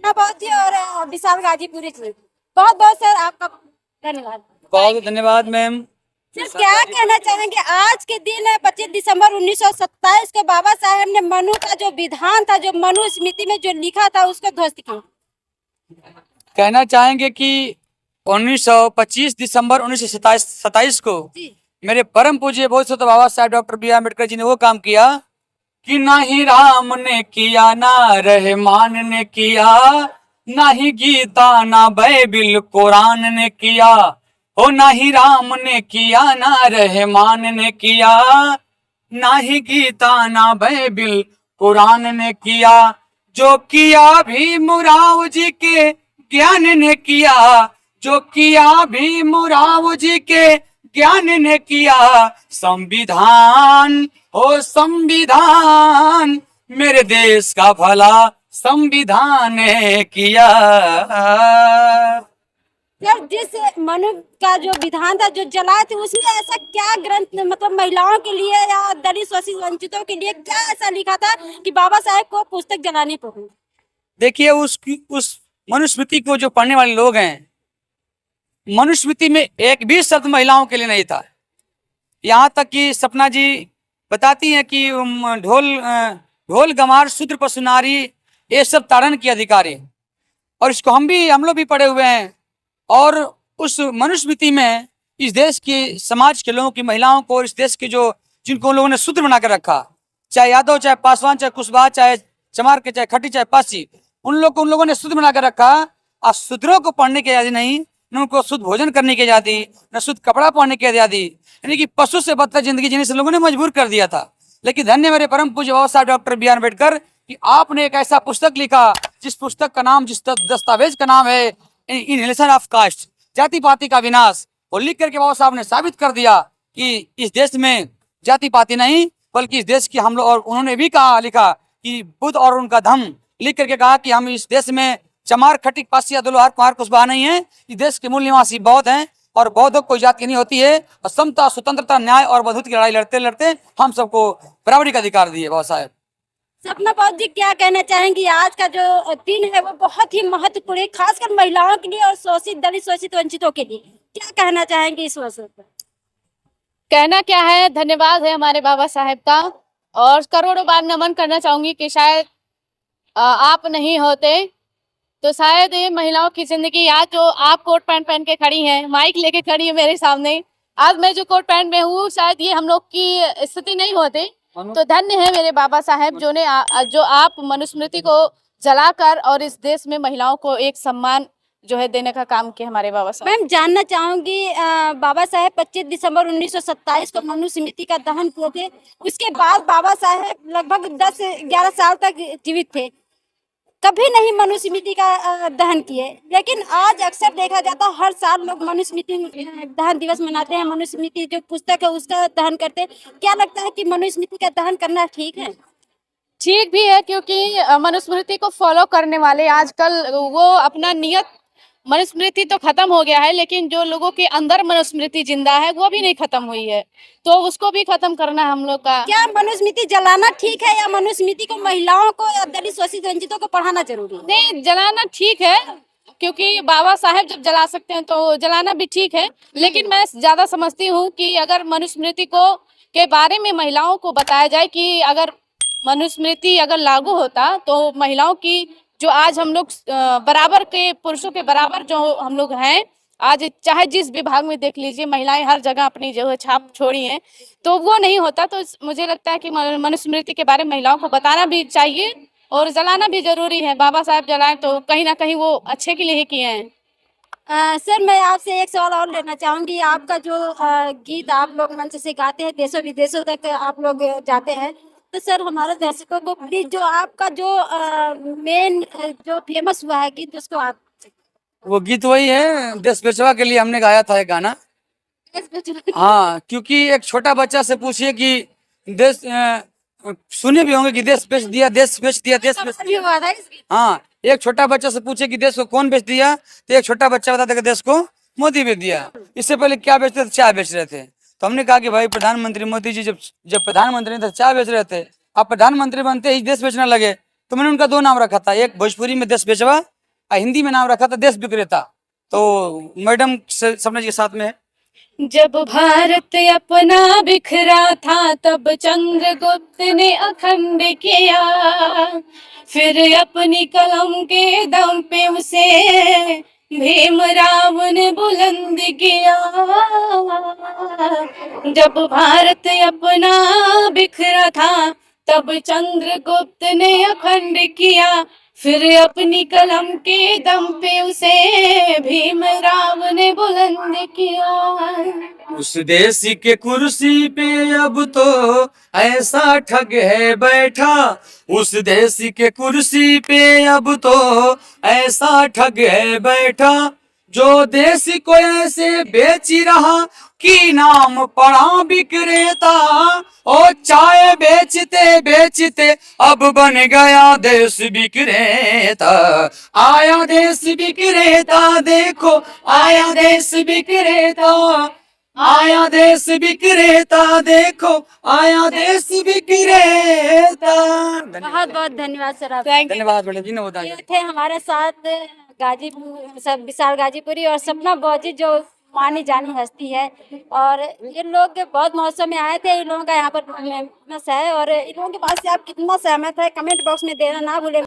बहुत ही और विशाल गाजीपुरी जी, बहुत बहुत सर आपका धन्यवाद। बहुत धन्यवाद मैम। सर क्या कहना चाहेंगे, आज के दिन है 25 दिसंबर 1927 को बाबा साहेब ने मनु का जो विधान था, जो मनु स्मृति में जो लिखा था, उसको ध्वस्त किया। कहना चाहेंगे कि 25 दिसंबर 1927 को जी मेरे परम पूज्य बोध सत बाबा साहब doctor B are Ambedkar ji ने वो काम किया कि ना ही राम ने किया, ना रहमान ने किया, ना ही गीता ना बाइबिल कुरान ने किया, हो ना ही राम ने किया, ना रहमान ने किया, ना ही गीता ना बाइबिल कुरान ने किया, जो किया भीमराव जी के ज्ञान ने किया, जो किया भीमराव जी के ज्ञान ने किया, संविधान ओ संविधान मेरे देश का भला संविधान ने किया। सर जिस मनु का जो विधान था, जो जलाए थे, उसमें ऐसा क्या ग्रंथ, मतलब महिलाओं के लिए या दलित शोषित वंचितों के लिए क्या ऐसा लिखा था कि बाबा साहेब को पुस्तक जलानी पड़ी? देखिए उस मनुस्मृति को जो पढ़ने वाले लोग हैं, मनुस्मृति में एक भी शब्द महिलाओं के लिए नहीं था। यहाँ तक कि सपना जी बताती हैं कि ढोल गमार शूद्र पशु नारी ये सब ताड़न के अधिकारी, और इसको हम लोग भी पढ़े हुए हैं। और उस मनुस्मृति में इस देश के समाज के लोगों की, महिलाओं को, इस देश के जिनको लोगों ने शूद्र बना कर रखा, चाहे यादव, चाहे पासवान, चाहे कुशवाहा, चाहे चमार के, चाहे खट्टी, चाहे पासी, उन लोगों ने शूद्र बना कर रखा। और शूद्रों को पढ़ने की आजादी नहीं, न उनको शुद्ध भोजन करने की आजादी, न शुद्ध कपड़ा पहनने की आजादी, यानी कि पशु से बदतर जिंदगी जीने से लोगों ने मजबूर कर दिया था। लेकिन धन्य मेरे परम पूज्य बाबा साहब डॉक्टर बी आर अम्बेडकर कि आपने एक ऐसा पुस्तक लिखा, जिस पुस्तक का नाम, जिस दस्तावेज का नाम है इनहेलेशन ऑफ कास्ट, जाति पाति का विनाश। और लिख करके बाबा साहब ने साबित कर दिया कि इस देश में जाति पाति नहीं, बल्कि इस देश की हम लोग, और उन्होंने भी कहा, लिखा कि बुद्ध और उनका धम्म, लिख करके कहा कि हम इस देश में चमार, खटिक, पासी, दुल्हार, कुमार, कुशवाहा नहीं है। इस देश के मूल निवासी बौद्ध हैं, और बौद्धों को कोई जाति नहीं होती है। और समता, स्वतंत्रता, न्याय और बंधुत्व की लड़ाई लड़ते लड़ते हम सबको बराबरी का अधिकार दिए बाबा साहब। सपना बहुत जी क्या कहना चाहेंगी, आज का जो दिन है वो बहुत ही महत्वपूर्ण है, खासकर महिलाओं के लिए और शोषित, दलित शोषित वंचितों के लिए, क्या कहना चाहेंगे इस अवसर पर? कहना क्या है, धन्यवाद है हमारे बाबा साहेब का, और करोड़ों बार नमन करना चाहूंगी कि शायद आप नहीं होते तो शायद ये महिलाओं की जिंदगी, आज जो आप कोट पैंट पहन के खड़ी हैं, माइक लेके खड़ी है मेरे सामने, आज मैं जो कोट पैंट में हूँ, शायद ये हम लोग की स्थिति नहीं होती। तो धन्य है मेरे बाबा साहेब जो आप मनुस्मृति को जलाकर और इस देश में महिलाओं को एक सम्मान जो है देने का काम किया हमारे बाबा साहब। मैम जानना चाहूंगी, बाबा साहेब 25 दिसंबर 1927 को मनुस्मृति का दहन किए थे, उसके बाद बाबा साहेब लगभग 10-11 साल तक जीवित थे, कभी नहीं मनुस्मृति का दहन किए। लेकिन आज अक्सर देखा जाता है, हर साल लोग मनुस्मृति दहन दिवस मनाते हैं, मनुस्मृति जो पुस्तक है उसका दहन करते हैं। क्या लगता है कि मनुस्मृति का दहन करना ठीक है? ठीक भी है, क्योंकि मनुस्मृति को फॉलो करने वाले आजकल वो अपना नियत, मनुस्मृति तो खत्म हो गया है, लेकिन जो लोगों के अंदर मनुस्मृति जिंदा है वो भी नहीं खत्म हुई है, तो उसको भी खत्म करना हम लोग का। क्या मनुस्मृति जलाना ठीक है, या मनुस्मृति को महिलाओं को या दलित शोषित वंचितों को पढ़ाना जरूरी है? नहीं, जलाना ठीक है, क्योंकि बाबा साहेब जब जला सकते हैं तो जलाना भी ठीक है। लेकिन मैं ज्यादा समझती हूँ कि अगर मनुस्मृति को के बारे में महिलाओं को बताया जाए कि अगर मनुस्मृति अगर लागू होता तो महिलाओं की जो आज हम लोग बराबर के, पुरुषों के बराबर जो हम लोग हैं, आज चाहे जिस विभाग में देख लीजिए, महिलाएं हर जगह अपनी जो है छाप छोड़ी हैं, तो वो नहीं होता। तो मुझे लगता है कि मनुस्मृति के बारे में महिलाओं को बताना भी चाहिए और जलाना भी जरूरी है। बाबा साहब जलाएं तो कहीं ना कहीं वो अच्छे के लिए ही किए हैं। सर मैं आपसे एक सवाल और लेना चाहूंगी, आपका जो गीत आप लोग मंच से गाते हैं, देशों विदेशों तक आप लोग जाते हैं, तो सर हमारे दर्शकों को प्लीज जो आपका जो मेन जो फेमस हुआ है गीत, उसको आप। वो गीत वही है, देश बेचवा के लिए हमने गाया था एक गाना। हाँ, क्योंकि एक छोटा बच्चा से पूछिए कि देश, सुने भी होंगे कि देश बेच दिया, देश बेच दिया, देश बेच दिया। हाँ, एक छोटा बच्चा से पूछे कि देश को कौन बेच दिया, तो एक छोटा बच्चा बताता कि देश को मोदी बेच दिया। इससे पहले क्या बेचते थे? चाय बेच रहे थे। तो हमने कहा कि भाई प्रधानमंत्री मोदी जी जब प्रधानमंत्री थे चाय बेच रहे थे, अब प्रधानमंत्री बनते ही देश बेचने लगे, तो मैंने उनका दो नाम रखा था, एक भोजपुरी में देश बेचवा हिंदी में नाम रखा था देश विक्रेता। तो मैडम सपना जी के साथ में है। जब भारत अपना बिखरा था तब चंद्रगुप्त ने अखंड किया, फिर अपनी कलम के दम पे उसे भीमराव ने बुलंद किया। जब भारत अपना बिखरा था तब चंद्रगुप्त ने अखंड किया, फिर अपनी कलम के दम पे उसे भीमराव ने बुलंद किया। उस देश के कुर्सी पे अब तो ऐसा ठग है बैठा, उस देश के कुर्सी पे अब तो ऐसा ठग है बैठा, जो देश को ऐसे बेच रहा कि नाम पड़ा विक्रेता। ओ चाय बेचते बेचते अब बन गया देश विक्रेता। आया देश विक्रेता देखो, आया देश विक्रेता, आया देश विक्रेता देखो, आया देश विक्रेता। बहुत बहुत धन्यवाद सर आप। धन्यवाद मैडम जी ने बताया। ये थे हमारे साथ गाजीपुर सब विशाल गाजीपुरी और सपना बौजी जो मानी जानी हस्ती है। और ये लोग बहुत महोत्सव में आए थे, इन लोगों का यहाँ पर फेमस है। और इन लोगों की बात से आप कितना सहमत है कमेंट बॉक्स में देना ना भूलें।